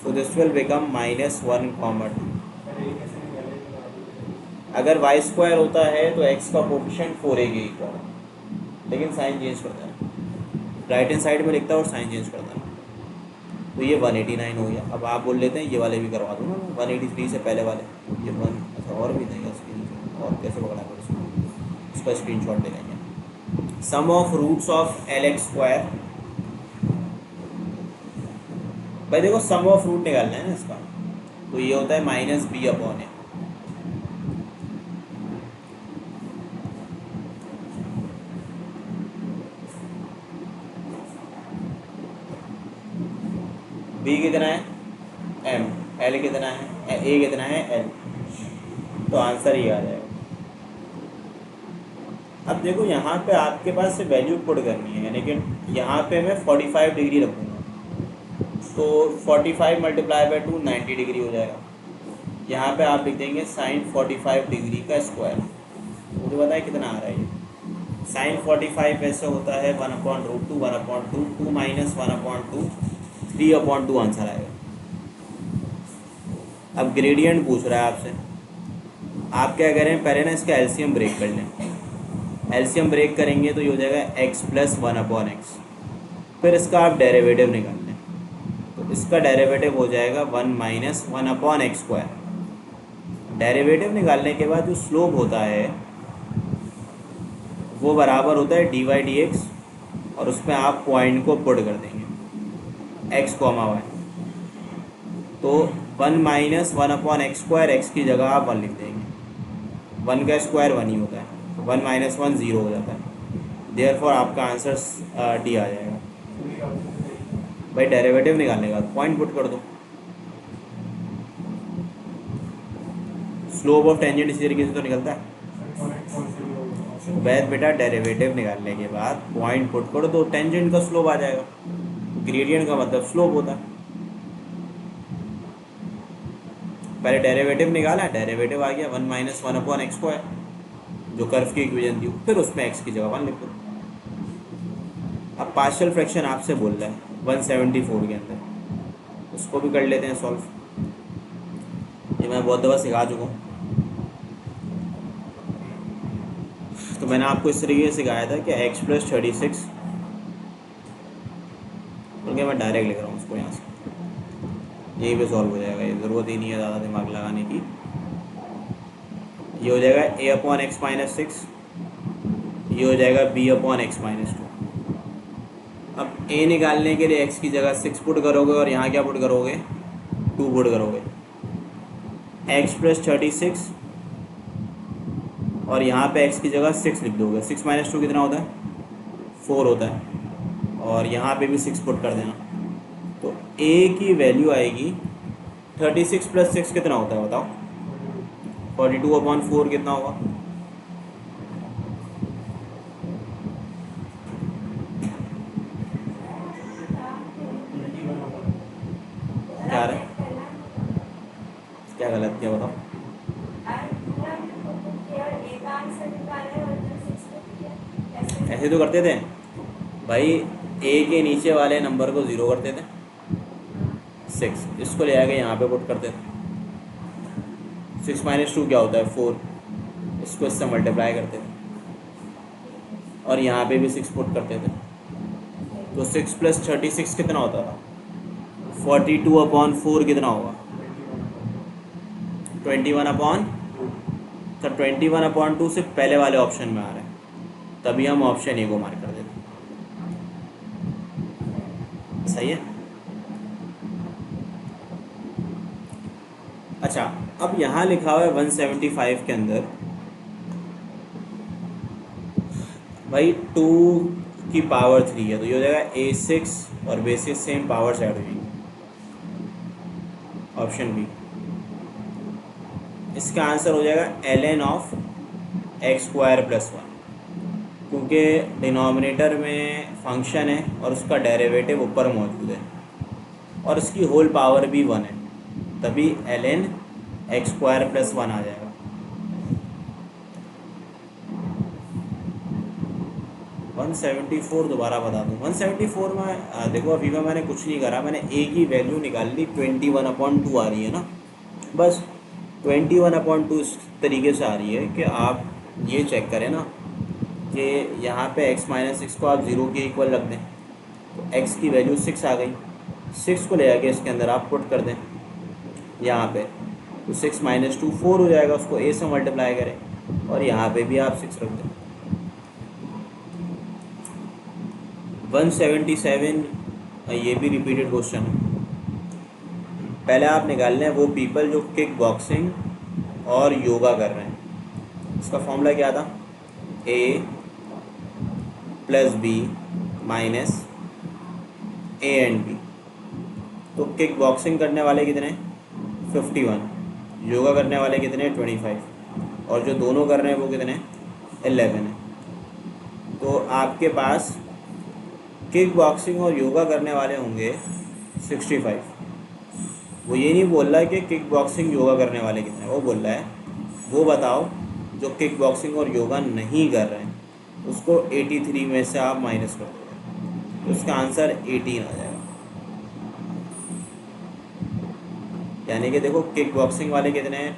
सो दिस विल बिकम -1, 2। अगर y स्क्वायर होता है तो x का कोफिशिएंट 4a के इक्वल है, लेकिन साइन चेंज करता है, राइट हैंड साइड में लिखता है और साइन चेंज करता है। तो ये 189 हो गया। अब आप बोल लेते हैं ये वाले भी करवा दूँ ना, 183 से पहले वाले, ये 1। अच्छा और भी देगा स्क्रीन, और कैसे पकड़ा कर इसका स्क्रीनशॉट ले लेंगे। सम ऑफ रूट्स ऑफ LX²। भाई देखो सम ऑफ रूट निकालना है ना इसका, तो ये होता है -b/a। b कितना है m, l कितना है, a कितना है l, तो आंसर ये आ जाएगा। अब देखो यहाँ पे आपके पास से वैल्यू पुट करनी है, लेकिन यहाँ पे मैं 45 डिग्री रखूँगा, तो 45 मल्टीप्लाई बाय 2 90 डिग्री हो जाएगा। यहाँ पे आप लिख देंगे sin 45 डिग्री का स्क्वायर। मुझे बताए कितना आ रहा है ये, sin 45 ऐसे होता है 1/√2, 1/2, 2 - 1/2, 3/2 आंसर आएगा। अब ग्रेडियंट पूछ रहा है आपसे, आप क्या करें, पहले ना इसका एलसीएम ब्रेक कर लें। एलसीएम ब्रेक करेंगे तो ये हो जाएगा x + 1/x, फिर इसका आप डेरिवेटिव निकाल लें, तो इसका डेरिवेटिव हो जाएगा 1 माइनस 1/x²। डेरिवेटिव निकालने के बाद जो स्लोप होता है वो बराबर होता है dy/dx, और उसमें आप पॉइंट को पुट कर देंगे x, y। तो 1 माइनस 1/x², x की जगह आप 1 लिख देंगे। 1 का स्क्वायर 1 ही होता है, 1 माइनस 1 0 हो जाता है। देयरफॉर आपका आंसर डी आ जाएगा। भाई डेरिवेटिव निकालने का पॉइंट पुट कर दो। स्लोप ऑफ टेंजेंट इसी तरीके से तो निकलता है। वैद बेटा डेरिवेटिव निकालने के बाद पॉइंट पुट कर दो, टेंजेंट का स्लोप आ जाएगा। ग्रेडियंट का मतलब स्लोप होता है। पहले डेरिवेटिव निकाला, डेरिवेटिव आ गया 1 माइनस 1/x², जो कर्व की इक्वेशन थी, फिर उसमें x की जगह 1 लिख दो। अब पार्शियल फ्रैक्शन आपसे बोल रहा है 174 के अंदर, उसको भी कर लेते हैं सॉल्व। ये मैं बहुत दफ़ा सिखा चुका हूँ। तो मैंने आपको इस तरीके से सिखाया था कि x + 36, क्योंकि मैं डायरेक्ट लिख रहा हूँ उसको यहाँ से, यहीं पे सॉल्व हो जाएगा। ये ज़रूरत ही नहीं है ज़्यादा दिमाग लगाने की। ये हो जाएगा a/x-6, ये हो जाएगा b/x-2। अब a निकालने के लिए x की जगह 6 पुट करोगे और यहाँ क्या पुट करोगे, 2 पुट करोगे। x + 36 और यहाँ पे x की जगह 6 लिख दोगे। 6 - 2 कितना होता है, 4 होता है। और यहाँ पे भी 6 पुट कर देना, तो a की वैल्यू आएगी 36 + 6 कितना होता है बताओ, 42/4 कितना होगा। क्या है, क्या गलत किया बताओ। ऐसे तो करते थे भाई, a के नीचे वाले नंबर को 0 करते थे, 6, इसको ले आके यहाँ पे पुट करते थे। 6 - 2 क्या होता है, 4, इसको इससे मल्टीप्लाई करते थे और यहाँ पे भी 6 पुट करते थे। तो 6 + 36 कितना होता था, 42/4 कितना होगा, 21/, तो 21/2 से पहले वाले ऑप्शन में आ रहा है, तभी हम ऑप्शन ए को मार्क कर देते। सही है। अच्छा, अब यहाँ लिखा हुआ है 175 के अंदर भाई 2 की पावर 3 है, तो ये हो जाएगा a6 और बेसिस सेम पावर से ऐड हो जाएगी, ऑप्शन बी। इसका आंसर हो जाएगा ln(x² + 1), क्योंकि डिनोमिनेटर में फंक्शन है और उसका डेरिवेटिव ऊपर मौजूद है और इसकी होल पावर भी 1 है, तभी ln(x² + 1) आ जाएगा। वन 174 दोबारा बता दूँ। 174 में देखो अभी में मैंने कुछ नहीं करा, मैंने a की वैल्यू निकाल ली, 21/2 आ रही है ना, बस 21/2 इस तरीके से आ रही है कि आप ये चेक करें ना कि यहाँ पे x - 6 को आप 0 के इक्वल रख दें, तो x की वैल्यू 6 आ गई। 6 को ले आके इसके अंदर आप पुट कर दें यहाँ पे, तो 6 - 2 4 हो जाएगा, उसको a से मल्टीप्लाई करें और यहाँ पे भी आप 6 रख दें। 177 ये भी रिपीटेड क्वेश्चन है। पहले आप निकाल लें वो पीपल जो किक बॉक्सिंग और योगा कर रहे हैं। इसका फॉर्मूला क्या था, a + b - a and b। तो किक बॉक्सिंग करने वाले कितने, 51, योगा करने वाले कितने, 25, और जो दोनों कर रहे हैं वो कितने, 11 है। तो आपके पास किक बॉक्सिंग और योगा करने वाले होंगे 65। वो ये नहीं बोल रहा है कि किक बॉक्सिंग योगा करने वाले कितने, वो बोल रहा है वो बताओ जो किक बॉक्सिंग और योगा नहीं कर रहे हैं, उसको 83 में से आप माइनस कर दोगे, तो उसका आंसर 18 आ जाएगा। यानी कि देखो किक बॉक्सिंग वाले कितने हैं,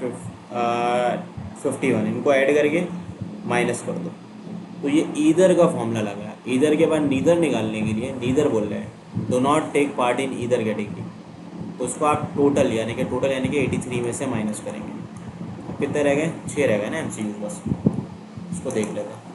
51, इनको ऐड करके माइनस कर दो, तो ये ईदर का फॉर्मूला लगा है। ईदर के बाद नीदर निकालने के लिए नीदर बोल रहे हैं, do not take part in either category. उसको आप टोटल यानी कि 83 में से माइनस करेंगे। अब कितने रह गए? 6 रह गए ना MCQ बस। उसको देख लेते हैं।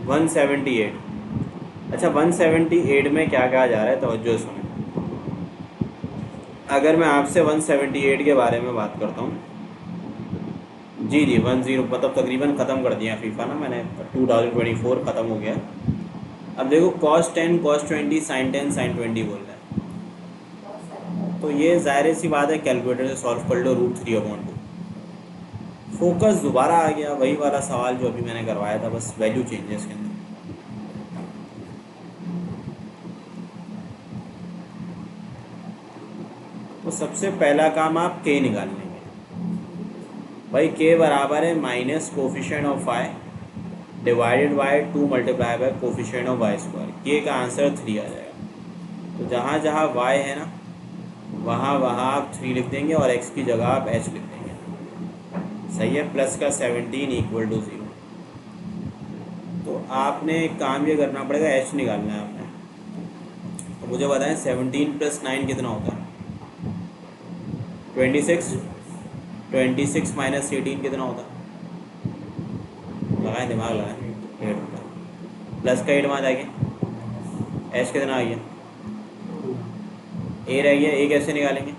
178। अच्छा, 178 में क्या कहा जा रहा है, तवज्जो सुने। अगर मैं आपसे 178 के बारे में बात करता हूँ, जी जी 10 मतलब तकरीबन ख़त्म कर दिया फीफा ना मैंने, 2024 ख़त्म हो गया। अब देखो cos 10 cos 20 sin 10 sin 20 बोल रहा है, तो ये ज़ाहिर सी बात है कैलकुलेटर से सॉल्व कर लो √3/2। फोकस दोबारा आ गया, वही वाला सवाल जो अभी मैंने करवाया था, बस वैल्यू चेंजेस के अंदर। तो सबसे पहला काम आप के निकाल लेंगे। भाई के बराबर है minus coefficient of y divided by 2 multiply by coefficient of y square. के का आंसर 3 आ जाएगा। तो जहाँ जहाँ वाई है ना, वहाँ वहाँ आप 3 लिख देंगे और एक्स की जगह आप एच लिख देंगे। सही है। प्लस का 17 इक्वल टू 0। तो आपने एक काम ये करना पड़ेगा, एच निकालना है आपने। तो मुझे बताएं 17 + 9 कितना होता है? 26। 26 माइनस 18 कितना होता है? लगाएं, दिमाग लगाएं। 8 होता है। प्लस का 8 वहाँ जाएंगे, एच कितना आ गया? ए रह गया। ए कैसे निकालेंगे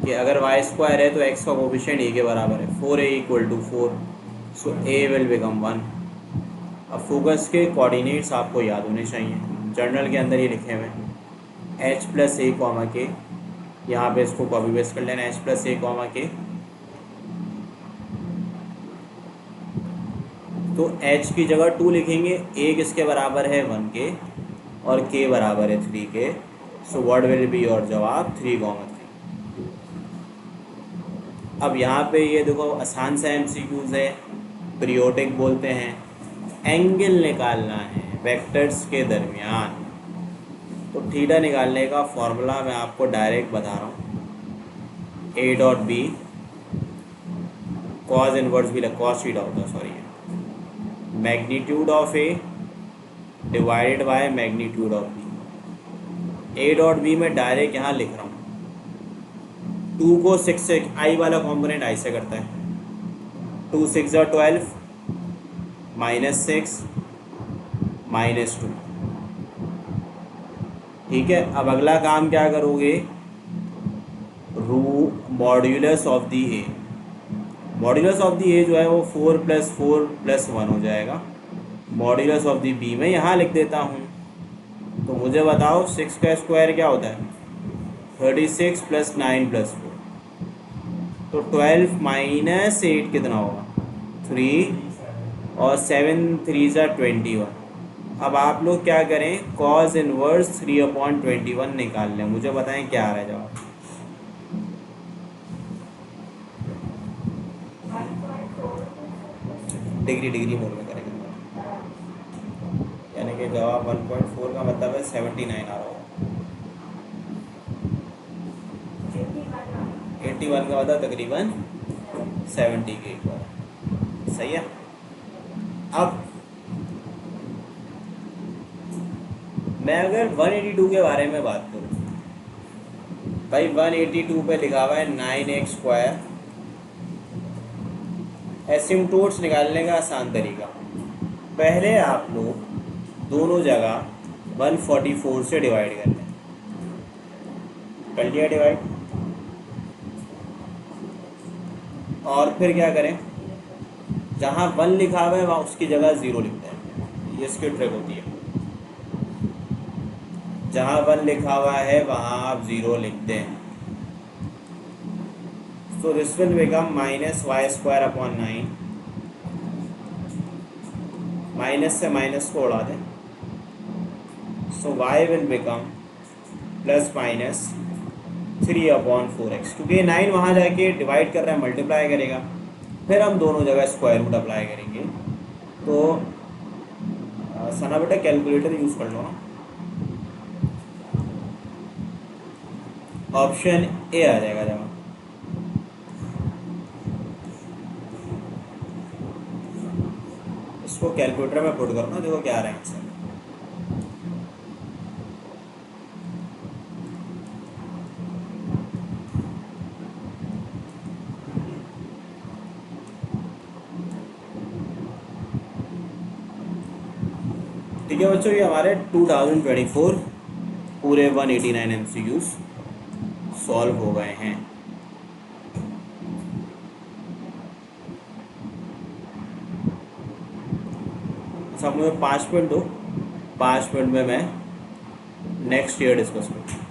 कि अगर वाई स्क्वायर है तो एक्स का कोफिशिएंट ए के बराबर है, 4a = 4, so A will become 1। अब फोकस के कोऑर्डिनेट्स आपको याद होने चाहिए, जर्नल के अंदर ये लिखे हुए हैं, h + a, के। यहाँ पे इसको कॉपी पेस्ट कर लेना, h + a, के। तो h की जगह 2 लिखेंगे, a किसके बराबर है? 1 के, और k बराबर है 3 के। So what will be your जवाब? 3,3। अब यहाँ पे ये देखो आसान सा MCQs है, पीरियोडिक बोलते हैं, एंगल निकालना है वेक्टर्स के दरमियान। तो थीटा निकालने का फॉर्मूला मैं आपको डायरेक्ट बता रहा हूँ, a.b कॉज इनवर्स भी लग, कॉस थीटा होता है sorry, magnitude of a divided by magnitude of b. A dot b में डायरेक्ट यहाँ लिख रहा हूँ, 2 को 6 से, आई वाला कॉम्पोनेंट आई से करता है, 2 6 और 12 -6 -2। ठीक है, अब अगला काम क्या करोगे, रू modulus of the A, modulus of the A जो है वो 4 + 4 + 1 हो जाएगा। मॉड्यूलस ऑफ दी बी मैं यहाँ लिख देता हूँ, तो मुझे बताओ 6 का स्क्वायर क्या होता है, 36 + 9 + 4, तो 12 - 8 कितना होगा, 3 और 7 3 = 21। अब आप लोग क्या करें, कॉज इनवर्स 3/21 निकाल लें, मुझे बताएं क्या आ रहा है जवाब। डिग्री मोड में करेंगे, यानी कि जवाब 1.4 का मतलब है 79 आ रहा होगा। 81 का मतलब तकरीबन 70 के इक्वल। सही है। अब मैं अगर 182 के बारे में बात करूँ, भाई 182 पे लिखा हुआ है 9x²। एसिम्टोट्स निकालने का आसान तरीका, पहले आप लोग दोनों जगह 144 से डिवाइड कर लें। कर लिया डिवाइड, और फिर क्या करें, जहाँ 1 लिखा हुआ है वहाँ उसकी जगह 0 लिखते हैं, ये इसकी ट्रिक होती है। जहाँ 1 लिखा हुआ है वहाँ आप 0 लिखते हैं। So this will become -y²/9, minus से माइनस को उड़ा दें, so y will become ±3/4x, क्योंकि 9 वहाँ जाके डिवाइड कर रहा है, मल्टीप्लाई करेगा, फिर हम दोनों जगह स्क्वायर रूट अप्लाई करेंगे। तो सना बेटा कैलकुलेटर यूज़ कर लो ना, ऑप्शन ए आ जाएगा जवाब। इसको कैलकुलेटर में पुट करो ना, देखो क्या आ रहा है आंसर। ठीक है बच्चों, ये हमारे 2024 पूरे 189 MCQs सॉल्व हो गए हैं। सब मुझे 5 मिनट दो, 5 मिनट में मैं नेक्स्ट ईयर डिस्कस करूँ।